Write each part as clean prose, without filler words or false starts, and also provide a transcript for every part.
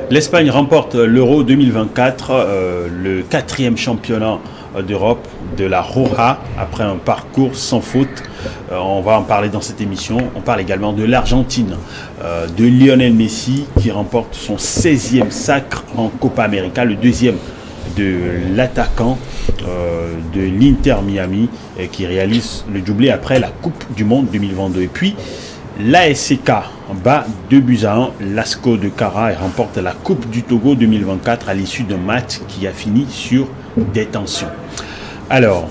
L'Espagne remporte l'Euro 2024, le 4e championnat d'Europe de la Roja après un parcours sans faute. On va en parler dans cette émission. On parle également de l'Argentine, de Lionel Messi qui remporte son 16e sacre en Copa América, le deuxième de l'attaquant de l'Inter Miami qui réalise le doublé après la Coupe du Monde 2022. Et puis l'ASK bat 2-1 l'ASCO de Cara et remporte la Coupe du Togo 2024 à l'issue d'un match qui a fini sur des tensions. Alors,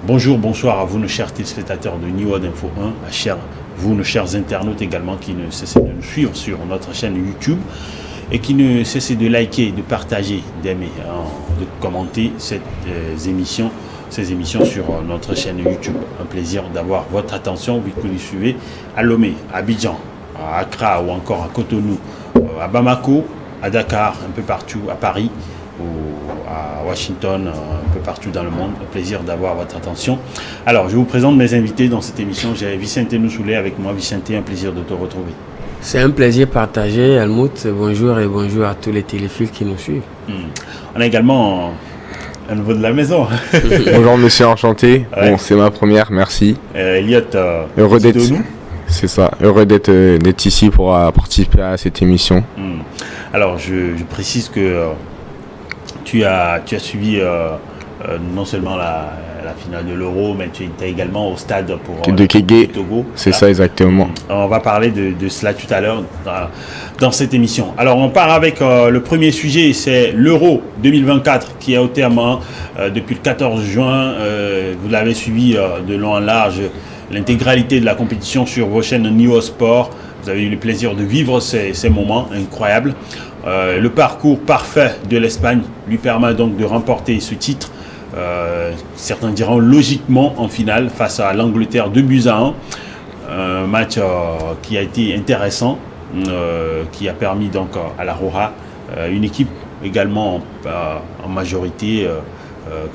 bonsoir à vous nos chers téléspectateurs de New World Info 1, à vous nos chers internautes également qui ne cessez de nous suivre sur notre chaîne YouTube et qui ne cessez de liker, de partager, d'aimer, de commenter ces émissions sur notre chaîne YouTube. Un plaisir d'avoir votre attention, vu que vous suivez à Lomé, à Abidjan, à Accra ou encore à Cotonou, à Bamako, à Dakar, un peu partout, à Paris, ou à Washington, un peu partout dans le monde. Un plaisir d'avoir votre attention. Alors, je vous présente mes invités dans cette émission. J'ai Vicente Noussoulé avec moi. Vicente, un plaisir de te retrouver. C'est un plaisir partagé, Helmut. Bonjour et bonjour à tous les téléphiles qui nous suivent. On a également un nouveau de la maison. Bonjour monsieur, enchanté. Ouais. Bon, c'est ma première, merci. Elliot, heureux d'être, c'est ça, heureux d'être ici pour participer à cette émission. Alors, je précise que tu as suivi non seulement la finale de l'Euro, mais tu étais également au stade pour de Kégué, Togo. C'est ça exactement. On va parler de cela tout à l'heure dans cette émission. Alors on part avec le premier sujet, c'est l'Euro 2024 qui est au terme depuis le 14 juin. Vous l'avez suivi de long en large, l'intégralité de la compétition sur vos chaînes New Sport. Vous avez eu le plaisir de vivre ces moments incroyables. Le parcours parfait de l'Espagne lui permet donc de remporter ce titre. Certains diront logiquement en finale face à l'Angleterre 2-1. Un match qui a été intéressant, qui a permis donc à la Roja, une équipe également en majorité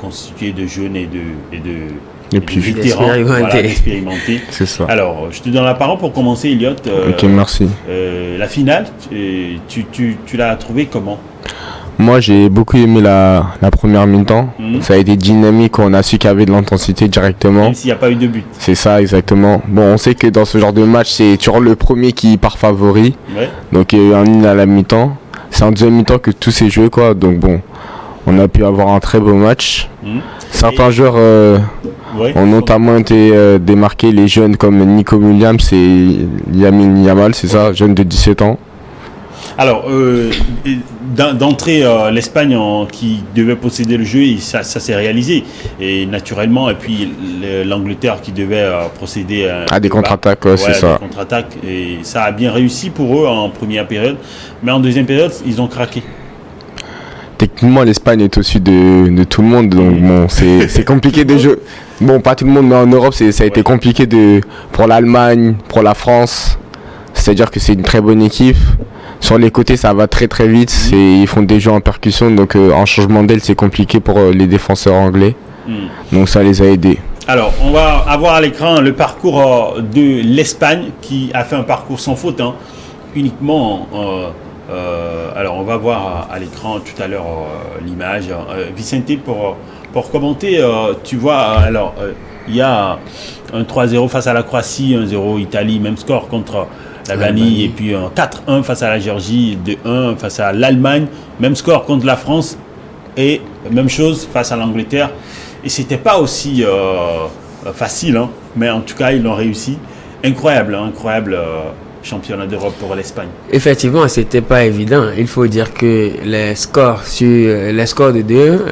constituée de jeunes et de vétérans, expérimentés. C'est ça. Alors, je te donne la parole pour commencer, Elliot. Ok, merci. La finale, tu l'as trouvée comment ? Moi, j'ai beaucoup aimé la première mi-temps. Ça a été dynamique, on a su qu'il y avait de l'intensité directement. Même s'il n'y a pas eu de but. C'est ça, exactement. Bon, on sait que dans ce genre de match, c'est toujours le premier qui part favori. Ouais. Donc, il y a eu un nul à la mi-temps. C'est en deuxième mi-temps que tout s'est joué, quoi. Donc, bon, on a pu avoir un très beau match. Certains joueurs ont notamment été démarqués, les jeunes comme Nico Williams et Lamine Yamal, c'est ça, jeune de 17 ans. Alors, d'entrée, l'Espagne qui devait posséder le jeu, et ça s'est réalisé. Et naturellement, et puis l'Angleterre qui devait procéder à des contre-attaques, c'est ça. Des contre-attaques, et ça a bien réussi pour eux en première période. Mais en deuxième période, ils ont craqué. Techniquement, l'Espagne est au-dessus de tout le monde, donc bon, c'est compliqué de jouer. Bon, pas tout le monde, mais en Europe, ça a été compliqué pour l'Allemagne, pour la France. C'est-à-dire que c'est une très bonne équipe. Sur les côtés, ça va très très vite. Ils font des jeux en percussion, donc en changement d'aile, c'est compliqué pour les défenseurs anglais. Donc ça les a aidés. Alors, on va avoir à l'écran le parcours de l'Espagne qui a fait un parcours sans faute, uniquement. Alors, on va voir à l'écran tout à l'heure l'image. Vicente, pour commenter, tu vois, alors il y a un 3-0 face à la Croatie, 1-0 Italie, même score contre l'Albanie, et puis un 4-1 face à la Géorgie, 2-1 face à l'Allemagne, même score contre la France, et même chose face à l'Angleterre. Et c'était pas aussi facile, mais en tout cas, ils l'ont réussi. Incroyable championnat d'Europe pour l'Espagne. Effectivement, c'était pas évident. Il faut dire que les scores de 2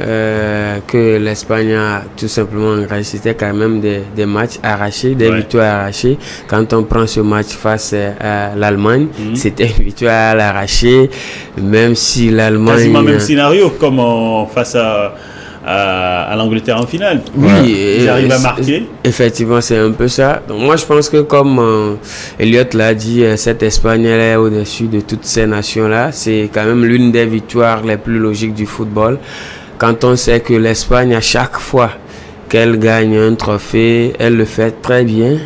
que l'Espagne a tout simplement réussi, c'était quand même des matchs arrachés, des victoires arrachées. Quand on prend ce match face à l'Allemagne, c'était une victoire à l'arraché, même si l'Allemagne... Quasiment même scénario comme face à l'Angleterre en finale. Oui, ils arrivent à marquer. Effectivement, c'est un peu ça. Donc moi, je pense que comme Elliot l'a dit, cette Espagne elle est au-dessus de toutes ces nations-là. C'est quand même l'une des victoires les plus logiques du football. Quand on sait que l'Espagne, à chaque fois qu'elle gagne un trophée, elle le fait très bien.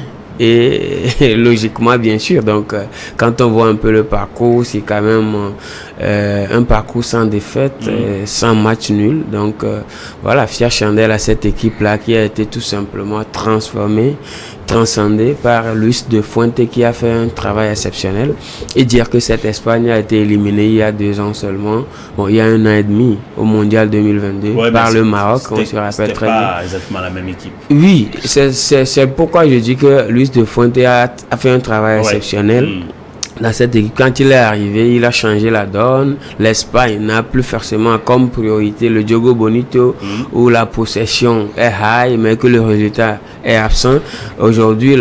et logiquement bien sûr. Donc quand on voit un peu le parcours, c'est quand même un parcours sans défaite, sans match nul. Donc voilà, fière chandelle à cette équipe là qui a été tout simplement transcendée par Luis de Fuente, qui a fait un travail exceptionnel. Et dire que cette Espagne a été éliminée il y a 2 ans seulement, il y a 1 an et demi au Mondial 2022 par le Maroc, on se rappelle très bien. C'était pas exactement la même équipe. Oui, c'est pourquoi je dis que Luis de Fuente a fait un travail exceptionnel. Dans cette équipe, quand il est arrivé, il a changé la donne. L'Espagne n'a plus forcément comme priorité le Diogo Bonito où la possession est high, mais que le résultat est absent. Aujourd'hui,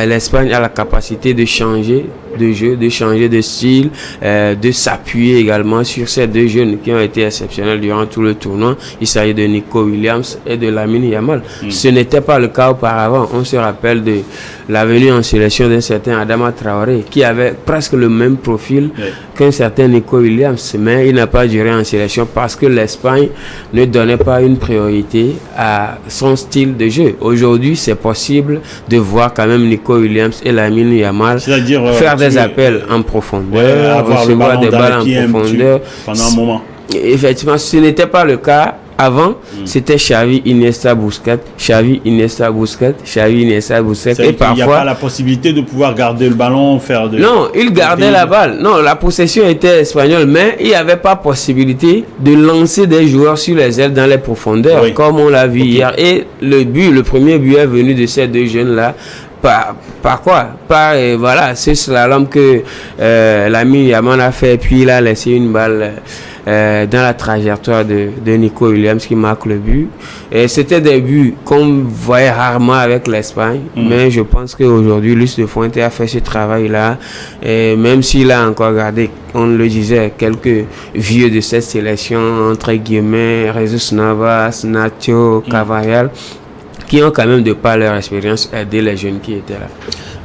l'Espagne a la capacité de changer de jeu, de changer de style, de s'appuyer également sur ces 2 jeunes qui ont été exceptionnels durant tout le tournoi. Il s'agit de Nico Williams et de Lamine Yamal. Ce n'était pas le cas auparavant. On se rappelle de la venue en sélection d'un certain Adama Traoré qui avait presque le même profil qu'un certain Nico Williams, mais il n'a pas duré en sélection parce que l'Espagne ne donnait pas une priorité à son style de jeu. Aujourd'hui, c'est possible de voir quand même Nico Williams et Lamine Yamal faire des appels en profondeur, recevoir des balles en profondeur pendant un moment. Effectivement, ce n'était pas le cas avant. C'était Xavi, Iniesta, Busquets, Xavi, Iniesta, Busquets, Xavi, Iniesta, Busquets. Et parfois, il n'y a pas la possibilité de pouvoir garder le ballon, faire de... Non, il gardait la balle. Non, la possession était espagnole, mais il n'y avait pas possibilité de lancer des joueurs sur les ailes dans les profondeurs, comme on l'a vu hier. Et le premier but est venu de ces 2 jeunes-là. Par quoi? Voilà, c'est slalom que Lamine Yamal a fait, puis il a laissé une balle dans la trajectoire de Nico Williams qui marque le but. Et c'était des buts qu'on voyait rarement avec l'Espagne, mais je pense qu'aujourd'hui, Luis de Fuente a fait ce travail-là, et même s'il a encore gardé, on le disait, quelques vieux de cette sélection, entre guillemets, Jesus Navas, Nacho, Carvajal, qui ont quand même, de par leur expérience, aidé les jeunes qui étaient là.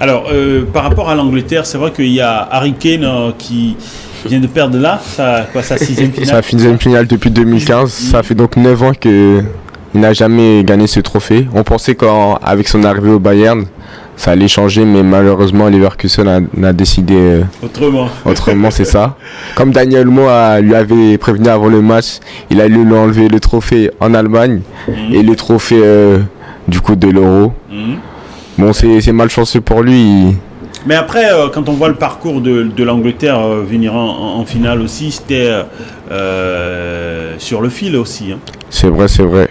Alors, par rapport à l'Angleterre, c'est vrai qu'il y a Harry Kane qui vient de perdre là, sa 6e finale. Sa 6e finale depuis 2015. Ça fait donc 9 ans qu'il n'a jamais gagné ce trophée. On pensait qu'avec son arrivée au Bayern, ça allait changer, mais malheureusement, Leverkusen a décidé autrement, c'est ça. Comme Daniel Mo lui avait prévenu avant le match, il a lui enlever le trophée en Allemagne et le trophée du coup de l'Euro. Bon, c'est malchanceux pour lui. Mais après, quand on voit le parcours de l'Angleterre venir en finale aussi, c'était sur le fil aussi. Hein. C'est vrai.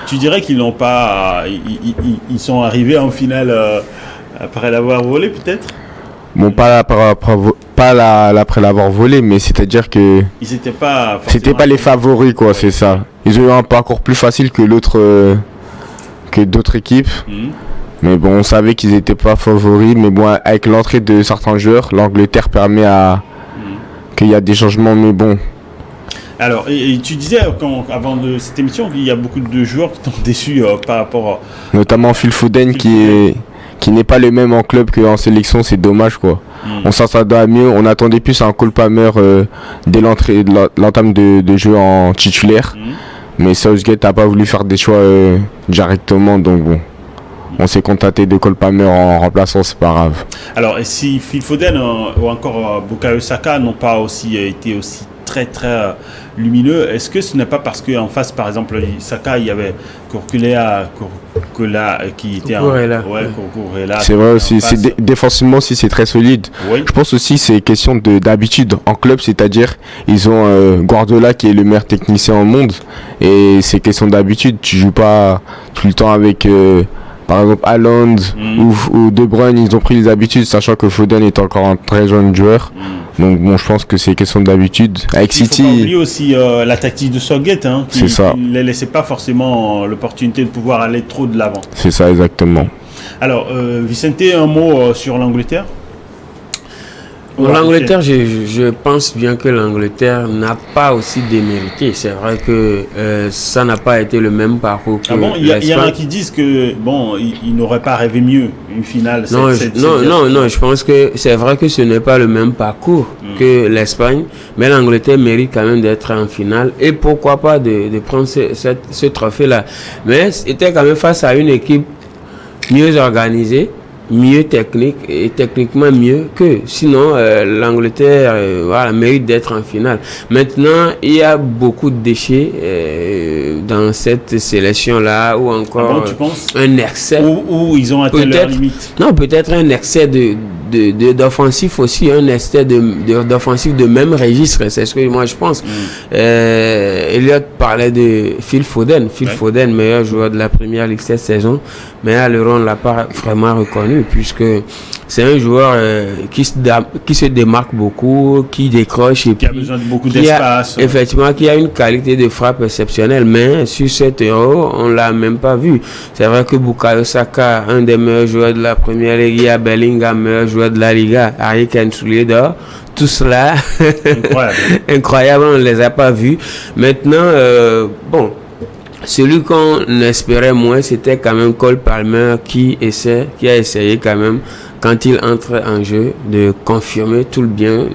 Tu dirais qu'ils n'ont pas... Ils sont arrivés en finale après l'avoir volé, peut-être? Bon, pas après l'avoir volé, mais c'est-à-dire que... Ils n'étaient pas... C'était pas les favoris, quoi, c'est ça. Ils ont eu un parcours plus facile que que d'autres équipes. Mais bon, on savait qu'ils n'étaient pas favoris. Mais bon, avec l'entrée de certains joueurs, l'Angleterre permet qu'il y a des changements, mais bon. Alors, et tu disais avant de cette émission qu'il y a beaucoup de joueurs qui t'ont déçu par rapport notamment Phil Foden qui n'est pas le même en club qu'en sélection, c'est dommage quoi. On s'attendait à mieux, on attendait plus à un Cole Palmer dès l'entame de jeu en titulaire. Mais Southgate n'a pas voulu faire des choix directement, donc bon. On s'est contenté de Cole Palmer en remplaçant, c'est pas grave. Alors, et si Phil Foden ou encore Bukayo Saka n'ont pas aussi été aussi très lumineux, est-ce que ce n'est pas parce qu'en face, par exemple, Saka, il y avait Cucurella qui était Cucurella. C'est vrai aussi, défensivement aussi c'est très solide. Oui. Je pense aussi c'est question d'habitude en club, c'est-à-dire ils ont Guardiola qui est le meilleur technicien au monde et c'est question d'habitude, tu joues pas tout le temps avec par exemple Haaland ou De Bruyne, ils ont pris les habitudes, sachant que Foden est encore un très jeune joueur. Donc bon, je pense que c'est question d'habitude. Avec City, il faut pas oublier aussi la tactique de Southgate, qui ne les laissait pas forcément l'opportunité de pouvoir aller trop de l'avant. C'est ça, exactement. Alors, Vicente, un mot sur l'Angleterre? L'Angleterre, je pense bien que l'Angleterre n'a pas aussi démérité. C'est vrai que ça n'a pas été le même parcours que l'Espagne. Il y en a qui disent que ils n'auraient pas rêvé mieux une finale. Non, je pense que c'est vrai que ce n'est pas le même parcours que l'Espagne, mais l'Angleterre mérite quand même d'être en finale et pourquoi pas de prendre ce trophée-là. Mais c'était quand même face à une équipe mieux organisée. mieux techniquement mieux que. Sinon, l'Angleterre mérite d'être en finale. Maintenant, il y a beaucoup de déchets dans cette sélection-là, ou encore tu penses un excès. Où ils ont atteint leur limite. Non, peut-être un excès d'offensif aussi, un excès d'offensif de même registre. C'est ce que moi je pense. Elliot parlait de Phil Foden. Foden, meilleur joueur de la Première Ligue cette saison. Mais à l'Euro, on ne l'a pas vraiment reconnu, puisque c'est un joueur qui se démarque beaucoup, qui décroche et qui a besoin de beaucoup d'espace. Effectivement, qui a une qualité de frappe exceptionnelle, mais sur cet Euro, on l'a même pas vu. C'est vrai que Bukayo Saka, un des meilleurs joueurs de la Première Ligue, il y a Bellingham, meilleur joueur de la Liga, Harry Kane sous les dehors. Tout cela, incroyable, on ne les a pas vus. Maintenant, celui qu'on espérait moins, c'était quand même Cole Palmer qui a essayé quand même, quand il entre en jeu, de confirmer tout le bien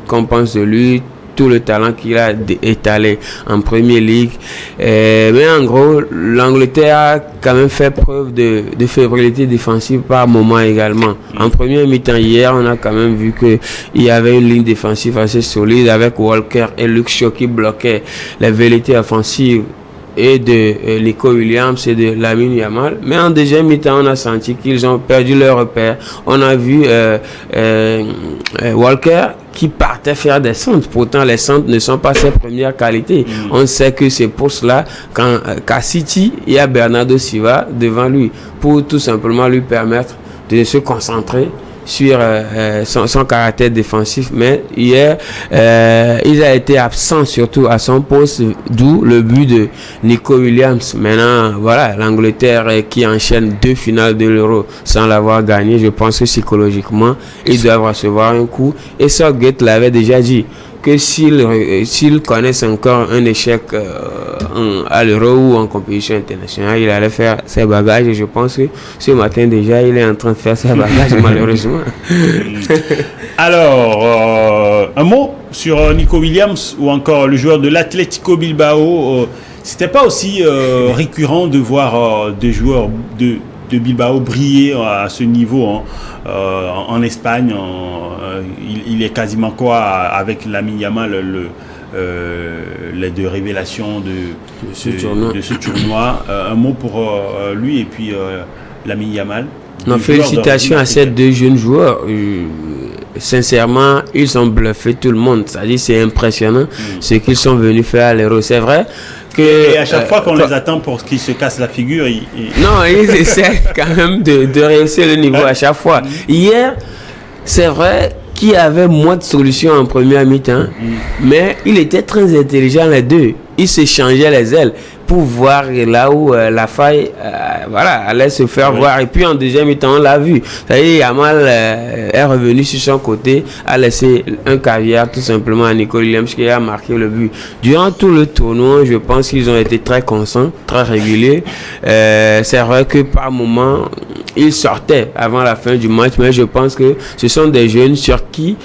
qu'on pense de lui, tout le talent qu'il a étalé en Premier League. Mais en gros, l'Angleterre a quand même fait preuve de fébrilité défensive par moment également. En première mi-temps hier, on a quand même vu qu'il y avait une ligne défensive assez solide avec Walker et Luke Shaw qui bloquaient les velléités offensives et de Nico Williams et de Lamine Yamal. Mais en deuxième mi-temps, on a senti qu'ils ont perdu leur repère. On a vu Walker qui partait faire des centres. Pourtant, les centres ne sont pas ses premières qualités. On sait que c'est pour cela qu'à City, il y a Bernardo Silva devant lui pour tout simplement lui permettre de se concentrer sur son caractère défensif. Mais hier, il a été absent surtout à son poste, d'où le but de Nico Williams. Maintenant, voilà, l'Angleterre qui enchaîne 2 finales de l'Euro sans l'avoir gagné. Je pense que psychologiquement, ils doivent recevoir un coup. Et Southgate l'avait déjà dit, que s'ils connaissent encore un échec à l'Euro ou en compétition internationale, il allait faire ses bagages. Et je pense que ce matin déjà, il est en train de faire ses bagages, malheureusement. Alors, un mot sur Nico Williams ou encore le joueur de l'Atlético Bilbao. C'était pas aussi récurrent de voir des joueurs de Bilbao briller à ce niveau en Espagne. Il est quasiment avec Lamine Yamal les 2 révélations de ce tournoi. Un mot pour lui et puis Lamine Yamal. Non, félicitations à ces 2 jeunes joueurs. Sincèrement, ils ont bluffé tout le monde. C'est-à-dire, c'est impressionnant ce qu'ils sont venus faire à l'Euro. C'est vrai que... Et à chaque fois qu'on les attend pour qu'ils se cassent la figure, non, ils essaient quand même de réussir le niveau à chaque fois. Hier, c'est vrai qu'il y avait moins de solutions en première mi-temps, mais il était très intelligent les 2. Ils se changeaient les ailes pour voir là où la faille allait se faire voir. Et puis en deuxième mi-temps, on l'a vu. C'est-à-dire, Yamal est revenu sur son côté, a laissé un caviar tout simplement à Nico Williams qui a marqué le but. Durant tout le tournoi, je pense qu'ils ont été très constants, très réguliers. C'est vrai que par moment, ils sortaient avant la fin du match, mais je pense que ce sont des jeunes sur qui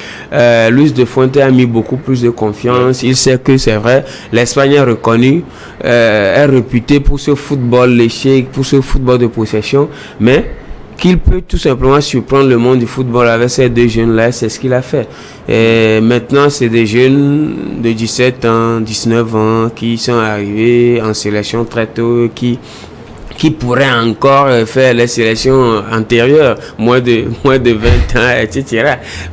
Luis de Fuente a mis beaucoup plus de confiance. Il sait que c'est vrai, l'Espagne est reconnue, est réputée pour ce football léché, pour ce football de possession, mais qu'il peut tout simplement surprendre le monde du football avec ces 2 jeunes-là, c'est ce qu'il a fait. Et maintenant, c'est des jeunes de 17 ans, 19 ans qui sont arrivés en sélection très tôt, qui pourraient encore faire les sélections antérieures, moins de 20 ans, etc.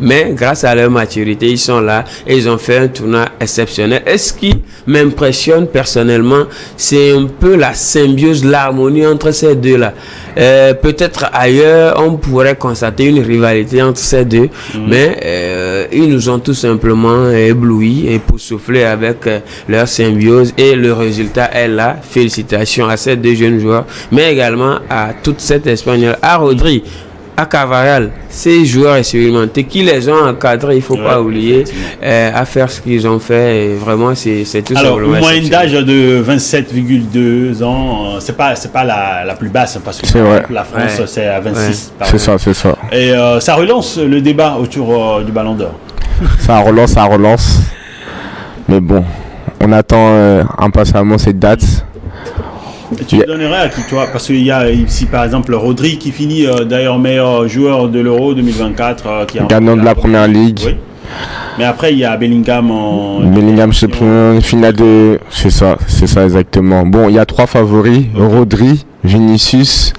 Mais grâce à leur maturité, ils sont là et ils ont fait un tournoi exceptionnel. Et ce qui m'impressionne personnellement, c'est un peu la symbiose, l'harmonie entre ces deux-là. Peut-être ailleurs, on pourrait constater une rivalité entre ces deux, mais ils nous ont tout simplement éblouis et époustouflés avec leur symbiose, et le résultat est là. Félicitations à ces 2 jeunes joueurs, mais également à toute cette Espagnole, à Rodri, à Carvajal, ces joueurs expérimentés qui les ont encadrés, il ne faut pas oublier, à faire ce qu'ils ont fait. Et vraiment, c'est tout simplement. Alors, une moyenne d'âge de 27,2 ans, c'est pas la plus basse, parce que la France, c'est à 26. C'est ça. Et ça relance le débat autour du Ballon d'Or. Ça relance. Mais bon, on attend impatiemment cette date. Et tu le donnerais à qui, toi? Parce qu'il y a ici, par exemple, Rodri qui finit d'ailleurs meilleur joueur de l'Euro 2024. Gagnant de la première ligue. Oui. Mais après, il y a Bellingham en. Bellingham, c'est une finale de. C'est ça exactement. Bon, il y a 3 favoris, Rodri, Vinicius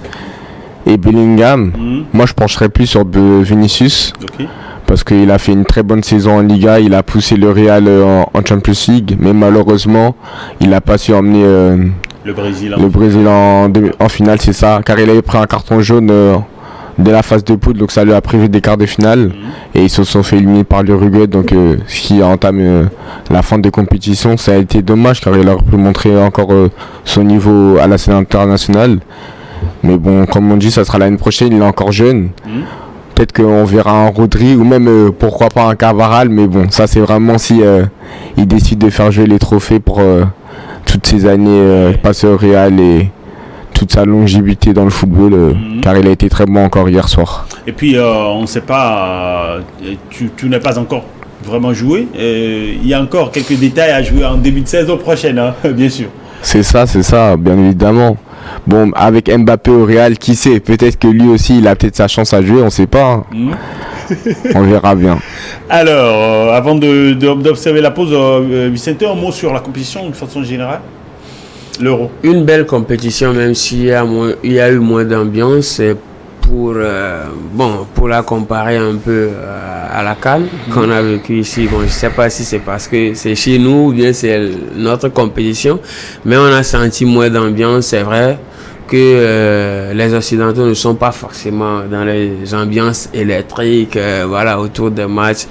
et Bellingham. Moi, je pencherais plus sur Vinicius. Ok. Parce qu'il a fait une très bonne saison en Liga, il a poussé le Real en Champions League, mais malheureusement, il n'a pas su emmener le Brésil en finale, c'est ça, car il avait pris un carton jaune dès la phase de poule, donc ça lui a privé des quarts de finale, et ils se sont fait éliminer par l'Uruguay, donc ce qui a entamé la fin des compétitions. Ça a été dommage, car il aurait pu montrer encore son niveau à la scène internationale, mais bon, comme on dit, ça sera l'année prochaine, il est encore jeune. Peut-être qu'on verra un Rodri ou même pourquoi pas un Carvajal, mais bon, ça c'est vraiment si il décide de faire jouer les trophées pour toutes ces années passées au Real et toute sa longévité dans le football, car il a été très bon encore hier soir. Et puis on ne sait pas, tu n'as pas encore vraiment joué, il y a encore quelques détails à jouer en début de saison prochaine, hein, bien sûr. C'est ça, bien évidemment. Bon, avec Mbappé au Real, qui sait, peut-être que lui aussi il a peut-être sa chance à jouer, on sait pas. On verra bien. Alors, avant d'observer la pause, Vicente, un mot sur la compétition de façon générale? L'Euro. Une belle compétition, même s'il y a eu moins d'ambiance. Pour la comparer un peu à la CAN qu'on a vécu ici, bon, je ne sais pas si c'est parce que c'est chez nous ou bien c'est notre compétition, mais on a senti moins d'ambiance, c'est vrai que les Occidentaux ne sont pas forcément dans les ambiances électriques, autour des matchs.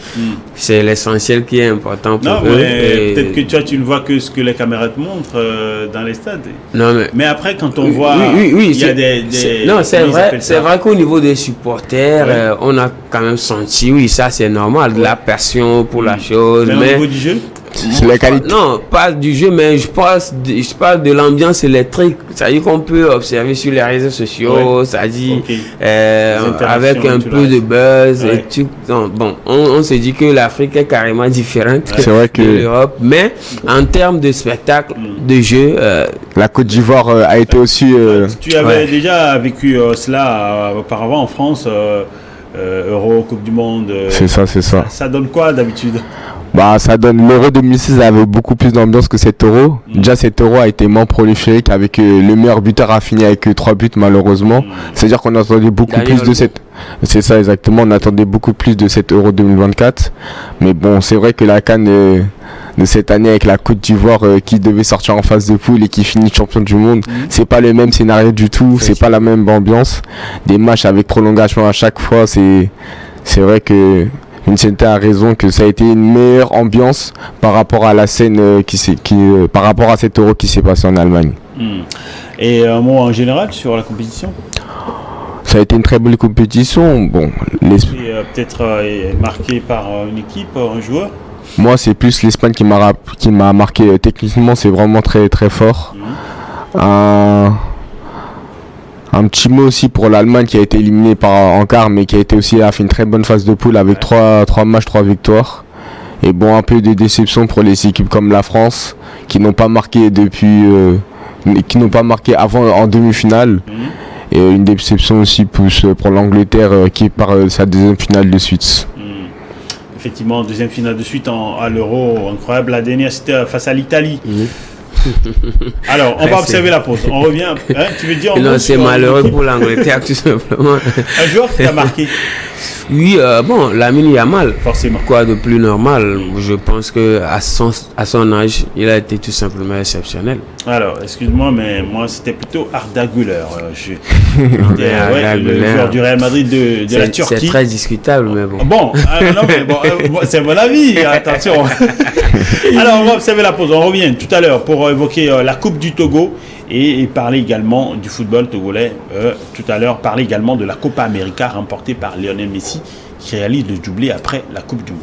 C'est l'essentiel qui est important pour eux. Peut-être que toi, tu ne vois que ce que les caméras te montrent dans les stades. Non, mais après, quand on voit, il y a des non, c'est vrai qu'au niveau des supporters, on a quand même senti, oui, ça c'est normal, de la passion pour la chose. Mais au niveau du jeu? C'est la qualité. Non, pas du jeu, mais je parle de l'ambiance électrique. C'est-à-dire qu'on peut observer sur les réseaux sociaux, c'est-à-dire avec un peu de buzz et tout. Non, bon, on se dit que l'Afrique est carrément différente de l'Europe, mais en termes de spectacle, de jeu, la Côte d'Ivoire a été aussi. Tu avais déjà vécu cela auparavant en France, Euro, Coupe du Monde. C'est ça. Ça donne quoi d'habitude? Ça donne l'Euro 2006 avait beaucoup plus d'ambiance que cet Euro. Déjà cet Euro a été moins prolifique avec le meilleur buteur a fini avec 3 buts malheureusement. C'est-à-dire qu'on attendait beaucoup plus de cette. C'est ça exactement, on attendait beaucoup plus de cet Euro 2024. Mais bon, c'est vrai que la CAN de cette année avec la Côte d'Ivoire qui devait sortir en phase de poule et qui finit champion du monde, c'est pas le même scénario du tout, c'est pas la même ambiance. Des matchs avec prolongation à chaque fois, c'est vrai que Vincent a raison que ça a été une meilleure ambiance par rapport à la scène par rapport à cet Euro qui s'est passé en Allemagne. Et un mot en général sur la compétition? Ça a été une très belle compétition. Bon, peut-être marqué par une équipe, un joueur? Moi, c'est plus l'Espagne qui m'a marqué. Techniquement, c'est vraiment très très fort. Un petit mot aussi pour l'Allemagne qui a été éliminée en quart, mais qui a fait une très bonne phase de poule avec 3 matchs, 3 victoires. Et bon, un peu de déception pour les équipes comme la France qui n'ont pas marqué avant en demi-finale. Et une déception aussi pour l'Angleterre qui part sa deuxième finale de suite. Effectivement, deuxième finale de suite à l'Euro, incroyable. La dernière c'était face à l'Italie. Alors, on va observer la pause. On revient. Tu veux dire? Non, c'est malheureux pour l'Angleterre, tout simplement. Un joueur qui t'a marqué? Oui, Lamine Yamal. Forcément. Quoi de plus normal? Je pense que à son âge, il a été tout simplement exceptionnel. Alors, excuse-moi, mais moi, c'était plutôt Arda Güler. Le joueur du Real Madrid de la Turquie. C'est très discutable, mais bon. C'est mon avis, attention. Alors, on va observer la pause. On revient tout à l'heure pour évoquer la Coupe du Togo et parler également du football togolais. Tout à l'heure, parler également de la Copa América remportée par Lionel Messi qui réalise le doublé après la Coupe du Monde.